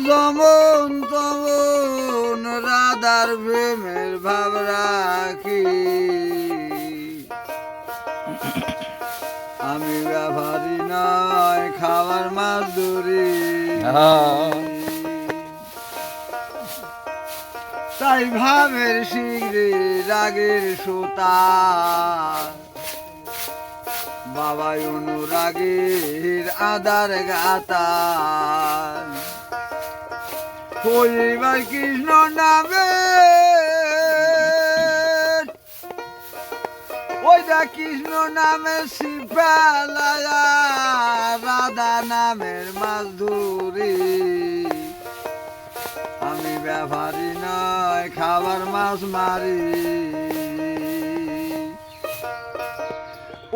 যেমন তমন রাধার প্রেমের ভাব রাখি আমি ব্যাপারি নয় খাবার মাছ ধরি তাই ভাবের শিগরে রাগের সুতা বাবাই অনুরাগের আদার গাতা পরিবার কৃষ্ণ নামে ওইটা কৃষ্ণ নামে শিপালায়া রাধা নামের মাছ ধরি আমি ব্যাপারি নয় খাবার মাছ মারি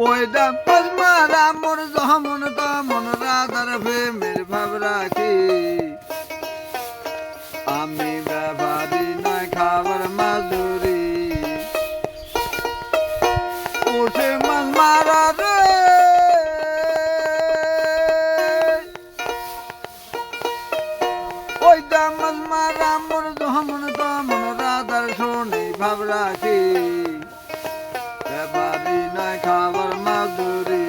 ওইটা মাছ মারা মোর যেমন তেমন রাধার প্রেমের ভাব রাখি আমি ব্যাপারি নয় খাবার মাছ ধরি ওঠে মাছ মারা রে ওইটা মাছ মারা মোর যেমন তেমন রাধার শোনে ভাব রাখি ব্যাপারি নয় খাবার মাছ ধরি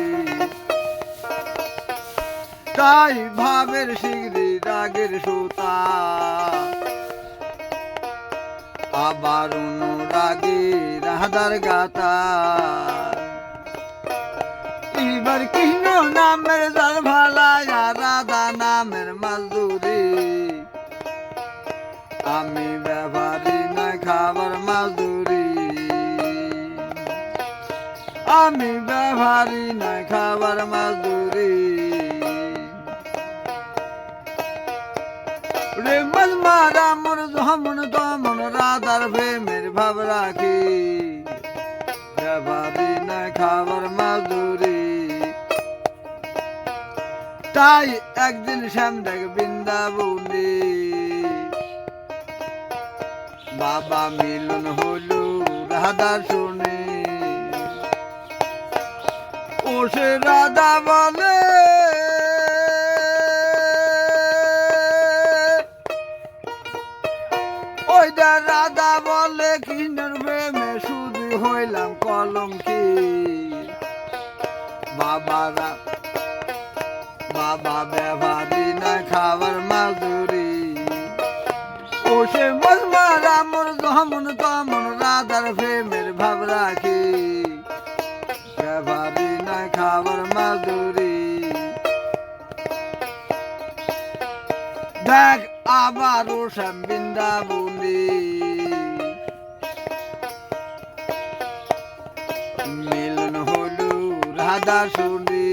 তাই ভাবের শিগরি রাগের সুতা আবার অনুরাগে রাধার গাতা এবার কৃষ্ণ নামের জাল ভালায়া রাধা নামের মাছ ধরি আমি ব্যাপারি নয় খাবার মাছ ধরি আমি ব্যাপারি নয় খাবার মাছ ধরি রে মাছ মারা মোর যেমন তেমন রাধার প্রেমের ভাব রাখি ব্যাপারি নয় খাবার মাছ ধরি তাই একদিন শ্যাম দেখ বৃন্দাবনে বাবা মিলন হলো রাধা শুনে ও সে রাধা বলে ওইটা রাধা বলে কৃষ্ণের প্রেমে শুধু হইলাম কলঙ্কি বাবারা বাবা ব্যাপারি না খাবার মাছ ধরি ও সে মাছ মারা মোর যেমন তেমন রাধার প্রেমের ভাব রাখি ব্যাপারি না খাবার মাছ ধরি দেখ আবারও শ্যাম বৃন্দাবনে মিলন হলো রাধা শুনি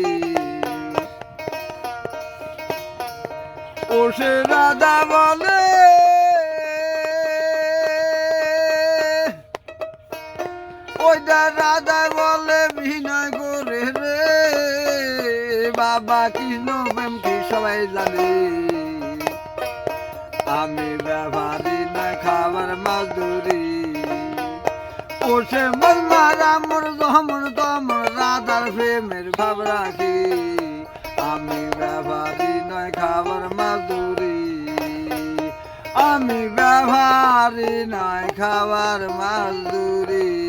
ও সে রাধা বলে ওইটা রাধা বলে বিনয় করে রে বাবা কৃষ্ণ প্রেম কি সবাই জানে আমি ব্যাপারি না খাবার মাছ ধরি ও সে মাছ মারা মোর যেমন তেমন রাধার প্রেমের ভাব রাখি আমি ব্যাপারি নয় খাবার মাছ ধরি আমি ব্যাপারি নয় খাবার মাছ ধরি।